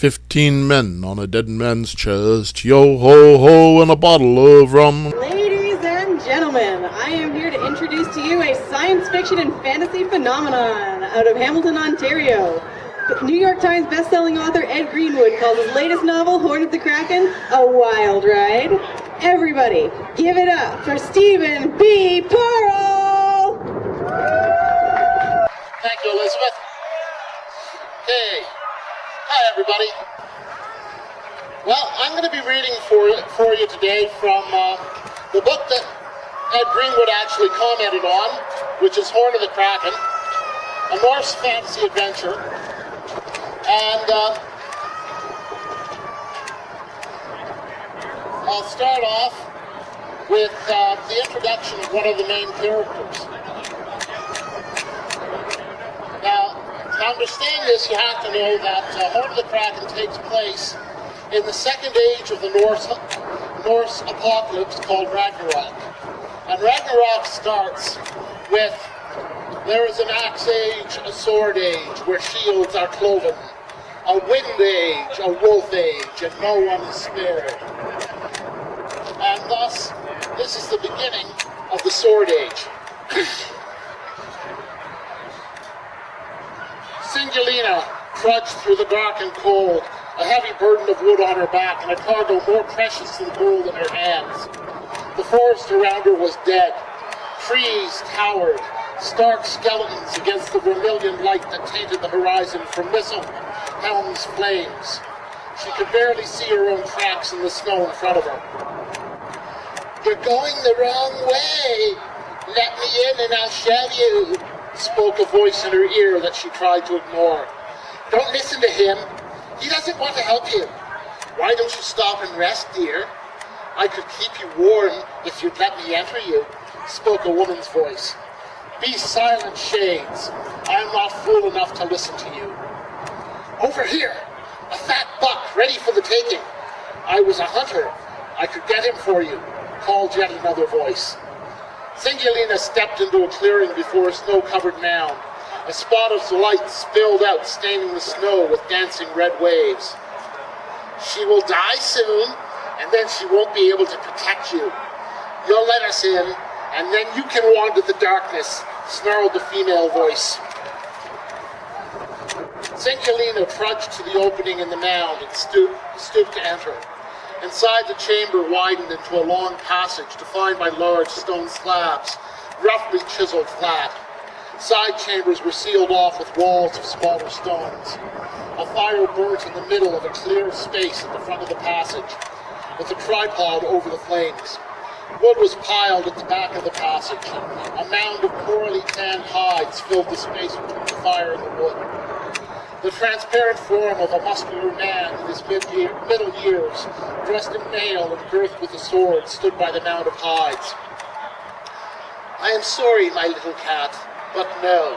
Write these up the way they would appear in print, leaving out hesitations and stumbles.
15 men on a dead man's chest, yo-ho-ho, and a bottle of rum. Ladies and gentlemen, I am here to introduce to you a science fiction and fantasy phenomenon out of Hamilton, Ontario. New York Times bestselling author Ed Greenwood calls his latest novel, Horn of the Kraken, a wild ride. Everybody, give it up for Stephen B. Pearl! Thank you, Elizabeth. Okay. Hi, everybody. Well, I'm going to be reading for you today from the book that Ed Greenwood actually commented on, which is Horn of the Kraken, a Norse fantasy adventure. And I'll start off with the introduction of one of the main characters. Now, to understand this, you have to know that Horn of the Kraken takes place in the second age of the Norse apocalypse called Ragnarok. And Ragnarok starts with, there is an axe age, a sword age, where shields are cloven, a wind age, a wolf age, and no one is spared. And thus, this is the beginning of the sword age. Sigurlina trudged through the dark and cold, a heavy burden of wood on her back and a cargo more precious than gold in her hands. The forest around her was dead. Trees towered, stark skeletons against the vermilion light that tainted the horizon from missile helms' flames. She could barely see her own tracks in the snow in front of her. "You're going the wrong way. Let me in and I'll show you," spoke a voice in her ear that she tried to ignore. "Don't listen to him. He doesn't want to help you. Why don't you stop and rest, dear? I could keep you warm if you'd let me enter you," spoke a woman's voice. "Be silent, shades. I am not fool enough to listen to you." "Over here, a fat buck ready for the taking. I was a hunter. I could get him for you," called yet another voice. Sigurlina stepped into a clearing before a snow-covered mound. A spot of light spilled out, staining the snow with dancing red waves. "She will die soon, and then she won't be able to protect you. You'll let us in, and then you can wander the darkness," snarled the female voice. Sigurlina trudged to the opening in the mound and stooped to enter. Inside, the chamber widened into a long passage defined by large stone slabs, roughly chiseled flat. Side chambers were sealed off with walls of smaller stones. A fire burnt in the middle of a clear space at the front of the passage, with a tripod over the flames. Wood was piled at the back of the passage. A mound of poorly tanned hides filled the space between the fire and the wood. The transparent form of a muscular man in his middle years, dressed in mail and girthed with a sword, stood by the mound of hides. "I am sorry, my little cat, but no.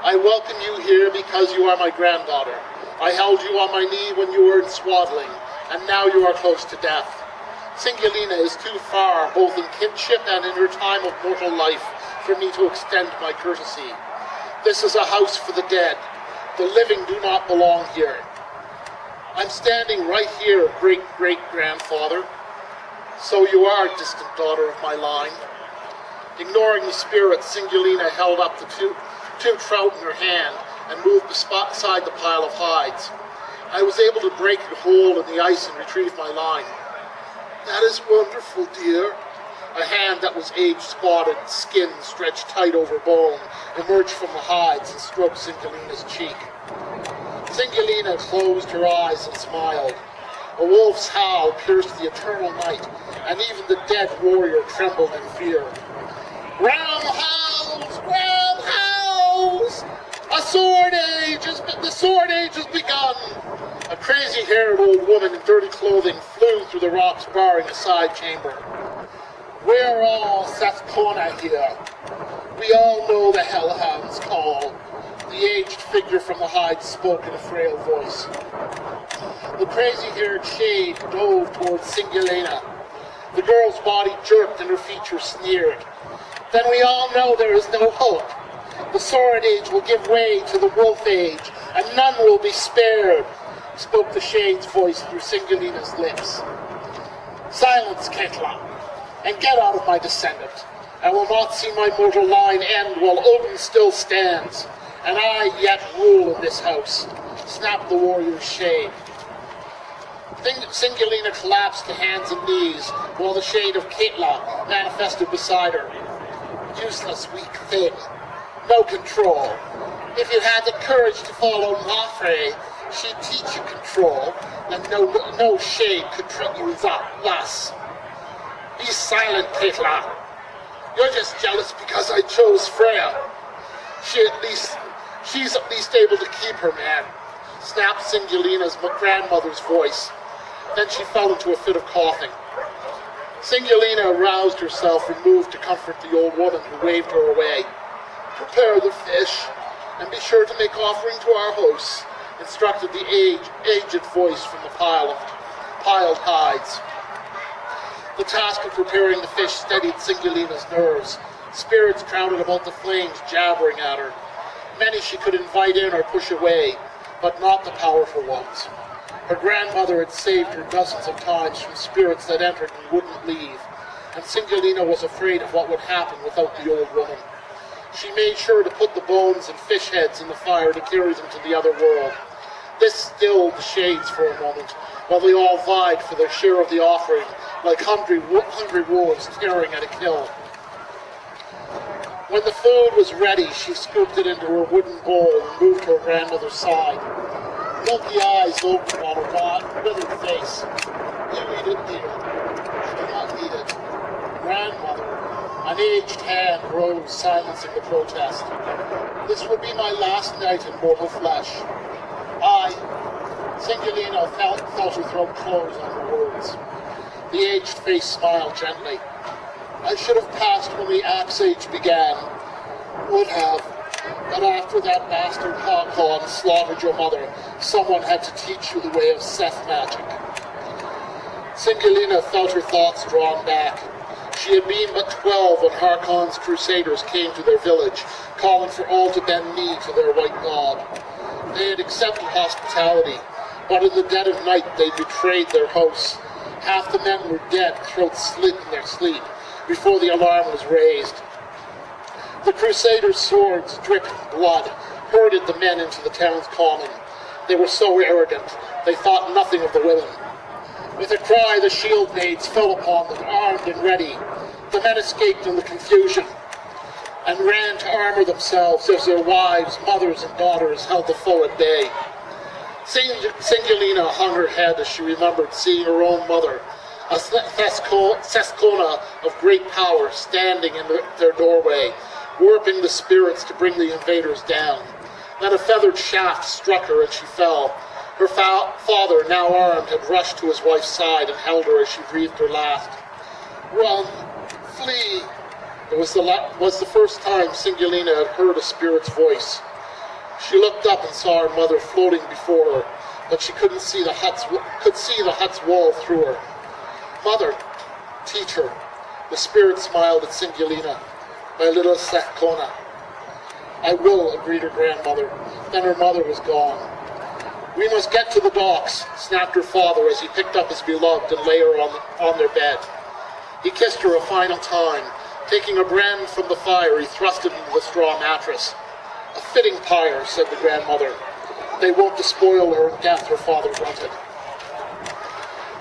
I welcome you here because you are my granddaughter. I held you on my knee when you were in swaddling, and now you are close to death. Sigurlina is too far, both in kinship and in her time of mortal life, for me to extend my courtesy. This is a house for the dead. The living do not belong here. I'm standing right here, great-great-grandfather. So you are a distant daughter of my line." Ignoring the spirit, Sigurlina held up the two trout in her hand and moved beside the pile of hides. "I was able to break a hole in the ice and retrieve my line." "That is wonderful, dear." A hand that was age-spotted, skin stretched tight over bone, emerged from the hides and stroked Sigurlina's cheek. Sigurlina closed her eyes and smiled. A wolf's howl pierced the eternal night, and even the dead warrior trembled in fear. "Ram howls! Ram howls! The sword age has begun!" A crazy-haired old woman in dirty clothing flew through the rocks barring a side chamber. "We're all Seithkona here. We all know the hellhound's call," the aged figure from the hide spoke in a frail voice. The crazy-haired shade dove towards Sigurlina. The girl's body jerked and her features sneered. "Then we all know there is no hope. The Sword Age will give way to the Wolf Age, and none will be spared. spoke the shade's voice through Sigurlina's lips. Silence, Ketla, and get out of my descendant. I will not see my mortal line end while Odin still stands, and I yet rule in this house, snapped the warrior's shade. Sigurlina collapsed to hands and knees, while the shade of Ketla manifested beside her. Useless, weak thing. No control. If you had the courage to follow Mafre, she'd teach you control, and no shade could treat you thus. Be silent, Ketla. You're just jealous because I chose Freya. She's at least able to keep her man, snapped Sigurlina's grandmother's voice. Then she fell into a fit of coughing. Sigurlina aroused herself and moved to comfort the old woman who waved her away. Prepare the fish, and be sure to make offering to our hosts, instructed the aged voice from the piled hides. The task of preparing the fish steadied Sigurlina's nerves. Spirits crowded about the flames, jabbering at her. Many she could invite in or push away, but not the powerful ones. Her grandmother had saved her dozens of times from spirits that entered and wouldn't leave, and Sigurlina was afraid of what would happen without the old woman. She made sure to put the bones and fish heads in the fire to carry them to the other world. This stilled the shades for a moment, while they all vied for their share of the offering, like hungry wolves tearing at a kill. When the food was ready, she scooped it into her wooden bowl and moved to her grandmother's side. Milky eyes opened on her withered face. You eat it, dear. I do not need it. Grandmother, an aged hand rose, silencing the protest. This will be my last night in mortal flesh. Sigurlina felt her throat close on her words. The aged face smiled gently. I should have passed when the Axe Age began. Would have. But after that bastard Hakon slaughtered your mother, someone had to teach you the way of Seth magic. Sigurlina felt her thoughts drawn back. She had been but 12 when Hakon's crusaders came to their village, calling for all to bend knee to their white god. They had accepted hospitality, but in the dead of night they betrayed their hosts. Half the men were dead, throats slit in their sleep, before the alarm was raised. The crusaders' swords, dripping blood, herded the men into the town's common. They were so arrogant, they thought nothing of the women. With a cry, the shield maids fell upon them, armed and ready. The men escaped in the confusion and ran to armor themselves as their wives, mothers, and daughters held the foe at bay. Sigurlina hung her head as she remembered seeing her own mother, a Seithkona of great power, standing in their doorway, warping the spirits to bring the invaders down. Then a feathered shaft struck her and she fell. Her father, now armed, had rushed to his wife's side and held her as she breathed her last. Run! Flee! It was the first time Sigurlina had heard a spirit's voice. She looked up and saw her mother floating before her, but she could see the hut's wall through her. Mother, teach her. The spirit smiled at Sigurlina. My little Seithkona. I will, agreed her grandmother. Then her mother was gone. We must get to the docks, snapped her father as he picked up his beloved and lay her on their bed. He kissed her a final time. Taking a brand from the fire, he thrust it into the straw mattress. A fitting pyre, said the grandmother. They won't despoil her in death, her father grunted.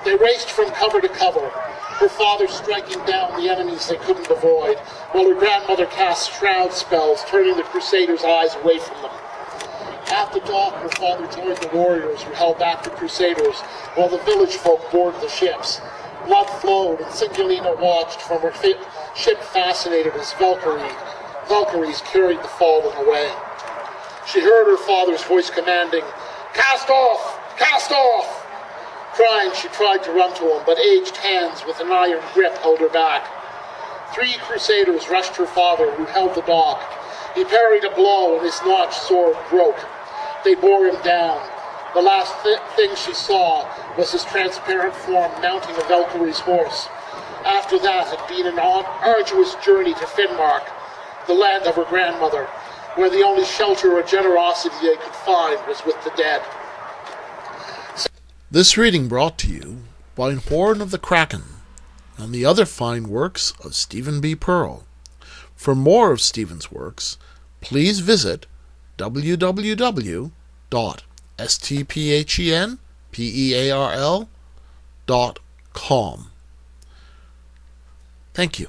They raced from cover to cover, her father striking down the enemies they couldn't avoid, while her grandmother cast shroud spells, turning the crusaders' eyes away from them. At the dock, her father joined the warriors who held back the crusaders, while the village folk boarded the ships. Blood flowed, and Sigurlina watched from her ship fascinated as Valkyries carried the fallen away. She heard her father's voice commanding, "Cast off! Cast off!" Crying, she tried to run to him, but aged hands with an iron grip held her back. 3 crusaders rushed her father, who held the dock. He parried a blow, and his notched sword broke. They bore him down. The last thing she saw was his transparent form mounting a Valkyrie's horse. After that had been an arduous journey to Finnmark, the land of her grandmother, where the only shelter or generosity they could find was with the dead. This reading brought to you by Horn of the Kraken and the other fine works of Stephen B. Pearl. For more of Stephen's works, please visit www.stphenpearl.com. Thank you.